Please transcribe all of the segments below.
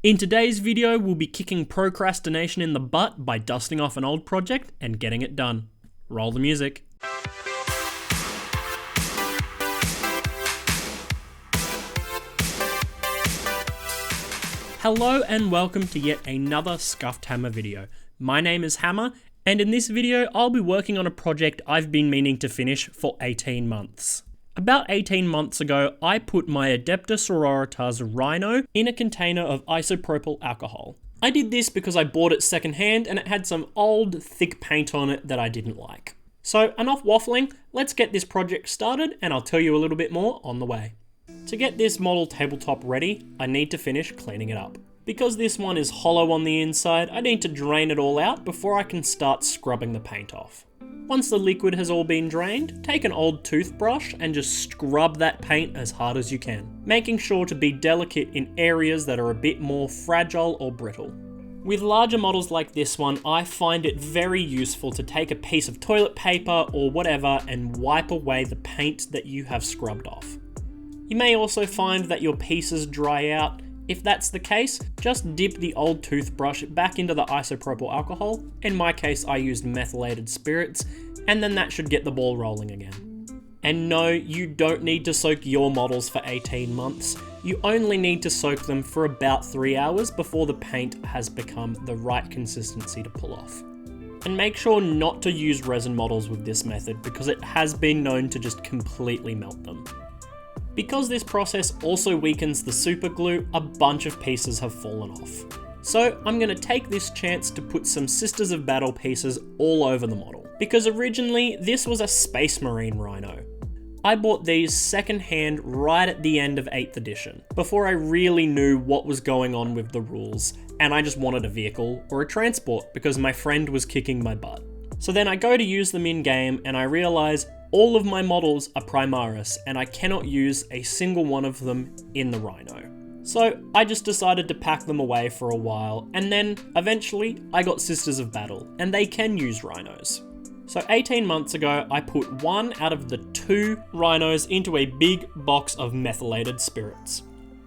In today's video, we'll be kicking procrastination in the butt by dusting off an old project and getting it done. Roll the music. Hello and welcome to yet another Scuffed Hammer video. My name is Hammer, and in this video I'll be working on a project I've been meaning to finish for 18 months. About 18 months ago, I put my Adepta Sororitas Rhino in a container of isopropyl alcohol. I did this because I bought it secondhand and it had some old, thick paint on it that I didn't like. So enough waffling, let's get this project started and I'll tell you a little bit more on the way. To get this model tabletop ready, I need to finish cleaning it up. Because this one is hollow on the inside, I need to drain it all out before I can start scrubbing the paint off. Once the liquid has all been drained, take an old toothbrush and just scrub that paint as hard as you can, making sure to be delicate in areas that are a bit more fragile or brittle. With larger models like this one, I find it very useful to take a piece of toilet paper or whatever and wipe away the paint that you have scrubbed off. You may also find that your pieces dry out. If that's the case, just dip the old toothbrush back into the isopropyl alcohol. In my case, I used methylated spirits, and then that should get the ball rolling again. And no, you don't need to soak your models for 18 months. You only need to soak them for about 3 hours before the paint has become the right consistency to pull off. And make sure not to use resin models with this method because it has been known to just completely melt them. Because this process also weakens the super glue, a bunch of pieces have fallen off. So I'm going to take this chance to put some Sisters of Battle pieces all over the model, because originally this was a Space Marine Rhino. I bought these secondhand right at the end of 8th edition, before I really knew what was going on with the rules, and I just wanted a vehicle or a transport because my friend was kicking my butt. So then I go to use them in game and I realise all of my models are Primaris and I cannot use a single one of them in the Rhino. So I just decided to pack them away for a while, and then eventually I got Sisters of Battle and they can use Rhinos. So 18 months ago I put one out of the 2 Rhinos into a big box of methylated spirits.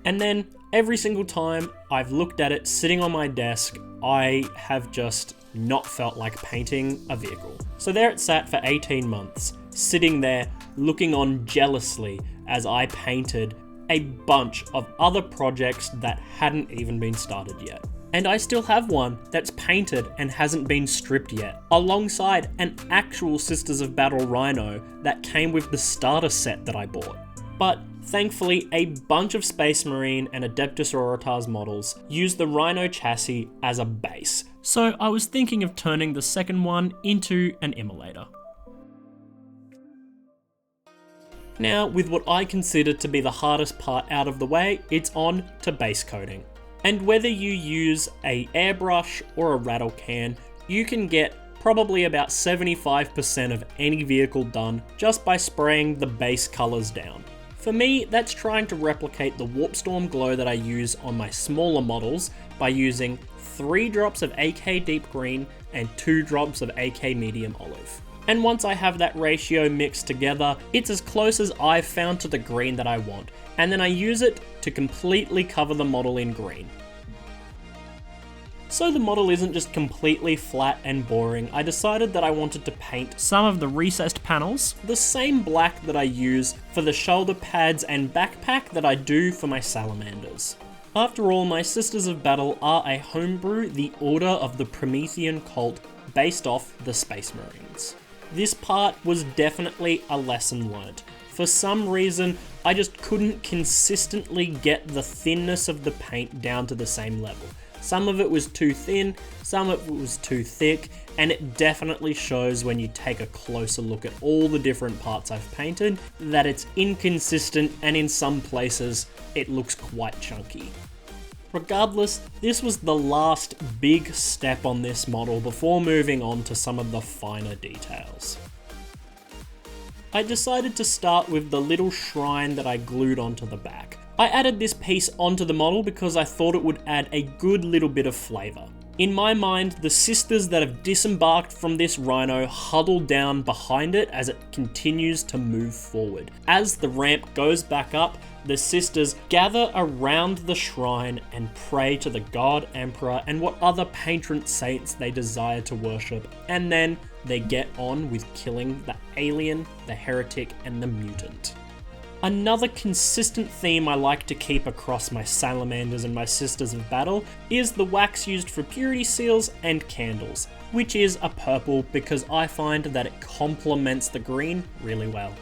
And then every single time I've looked at it sitting on my desk, I have just not felt like painting a vehicle. So there it sat for 18 months, sitting there looking on jealously as I painted a bunch of other projects that hadn't even been started yet. And I still have one that's painted and hasn't been stripped yet, alongside an actual Sisters of Battle Rhino that came with the starter set that I bought. But thankfully, a bunch of Space Marine and Adepta Sororitas models use the Rhino chassis as a base. So I was thinking of turning the second one into an immolator. Now, with what I consider to be the hardest part out of the way, it's on to base coating. And whether you use a airbrush or a rattle can, you can get probably about 75% of any vehicle done just by spraying the base colours down. For me, that's trying to replicate the Warpstorm glow that I use on my smaller models by using 3 drops of AK Deep Green and 2 drops of AK Medium Olive. And once I have that ratio mixed together, it's as close as I've found to the green that I want, and then I use it to completely cover the model in green. So the model isn't just completely flat and boring, I decided that I wanted to paint some of the recessed panels the same black that I use for the shoulder pads and backpack that I do for my salamanders. After all, my Sisters of Battle are a homebrew, the Order of the Promethean Cult, based off the Space Marines. This part was definitely a lesson learned. For some reason, I just couldn't consistently get the thinness of the paint down to the same level. Some of it was too thin, some of it was too thick, and it definitely shows when you take a closer look at all the different parts I've painted that it's inconsistent, and in some places it looks quite chunky. Regardless, this was the last big step on this model before moving on to some of the finer details. I decided to start with the little shrine that I glued onto the back. I added this piece onto the model because I thought it would add a good little bit of flavour. In my mind, the sisters that have disembarked from this rhino huddle down behind it as it continues to move forward. As the ramp goes back up, the sisters gather around the shrine and pray to the god emperor and what other patron saints they desire to worship, and then they get on with killing the alien, the heretic, and the mutant. Another consistent theme I like to keep across my salamanders and my Sisters of Battle is the wax used for purity seals and candles, which is a purple because I find that it complements the green really well.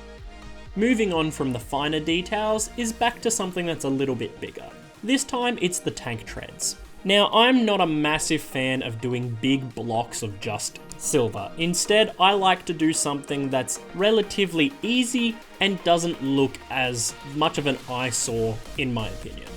Moving on from the finer details is back to something that's a little bit bigger. This time it's the tank treads. Now, I'm not a massive fan of doing big blocks of just silver. Instead, I like to do something that's relatively easy and doesn't look as much of an eyesore, in my opinion.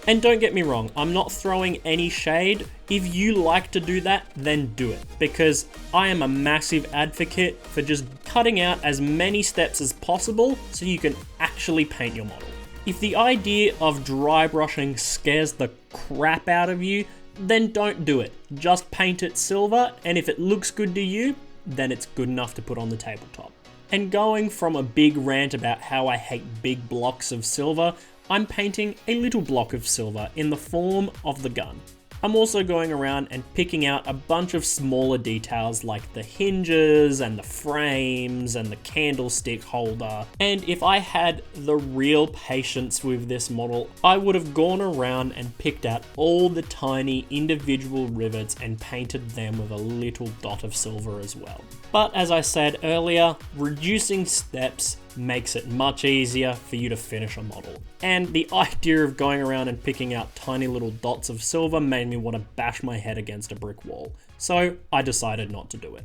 And don't get me wrong, I'm not throwing any shade. If you like to do that, then do it, because I am a massive advocate for just cutting out as many steps as possible so you can actually paint your model. If the idea of dry brushing scares the crap out of you, then don't do it. Just paint it silver, and if it looks good to you, then it's good enough to put on the tabletop. And going from a big rant about how I hate big blocks of silver, I'm painting a little block of silver in the form of the gun. I'm also going around and picking out a bunch of smaller details like the hinges and the frames and the candlestick holder. And if I had the real patience with this model, I would have gone around and picked out all the tiny individual rivets and painted them with a little dot of silver as well. But as I said earlier, reducing steps makes it much easier for you to finish a model. And the idea of going around and picking out tiny little dots of silver made me want to bash my head against a brick wall. So I decided not to do it.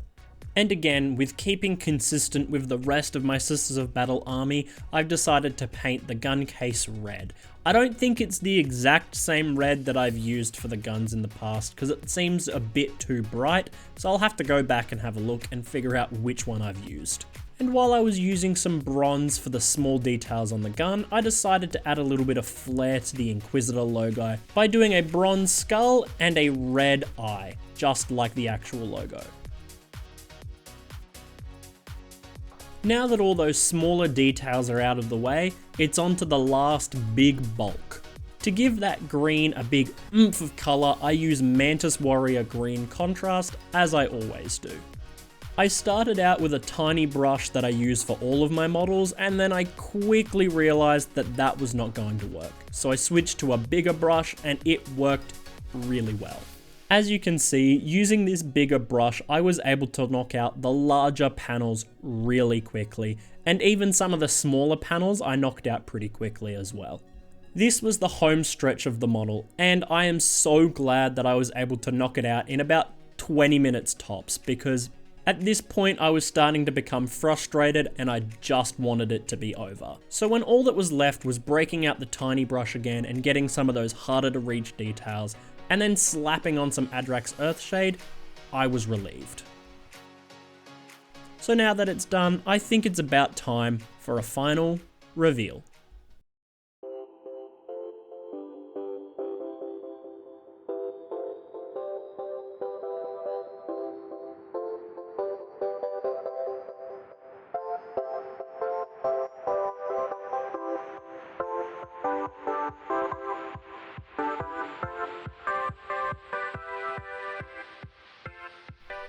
And again, with keeping consistent with the rest of my Sisters of Battle army, I've decided to paint the gun case red. I don't think it's the exact same red that I've used for the guns in the past because it seems a bit too bright, so I'll have to go back and have a look and figure out which one I've used. And while I was using some bronze for the small details on the gun, I decided to add a little bit of flair to the Inquisitor logo by doing a bronze skull and a red eye, just like the actual logo. Now that all those smaller details are out of the way, it's on to the last big bulk. To give that green a big oomph of colour, I use Mantis Warrior Green Contrast, as I always do. I started out with a tiny brush that I use for all of my models, and then I quickly realized that that was not going to work. So I switched to a bigger brush and it worked really well. As you can see, using this bigger brush, I was able to knock out the larger panels really quickly, and even some of the smaller panels I knocked out pretty quickly as well. This was the home stretch of the model, and I am so glad that I was able to knock it out in about 20 minutes tops, because at this point, I was starting to become frustrated and I just wanted it to be over. So when all that was left was breaking out the tiny brush again and getting some of those harder to reach details, and then slapping on some Adrax Earthshade, I was relieved. So now that it's done, I think it's about time for a final reveal.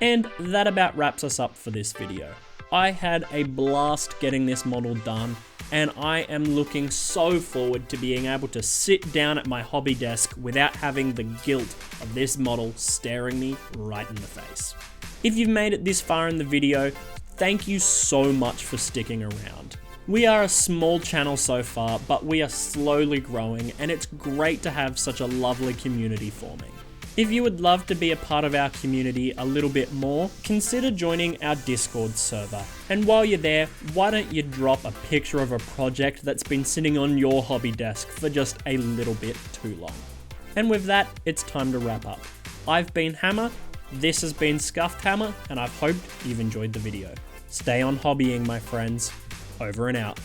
And that about wraps us up for this video. I had a blast getting this model done, and I am looking so forward to being able to sit down at my hobby desk without having the guilt of this model staring me right in the face. If you've made it this far in the video, thank you so much for sticking around. We are a small channel so far, but we are slowly growing, and it's great to have such a lovely community forming. If you would love to be a part of our community a little bit more, consider joining our Discord server. And while you're there, why don't you drop a picture of a project that's been sitting on your hobby desk for just a little bit too long. And with that, it's time to wrap up. I've been Hammer, this has been Scuffed Hammer, and I've hoped you've enjoyed the video. Stay on hobbying, my friends. Over and out.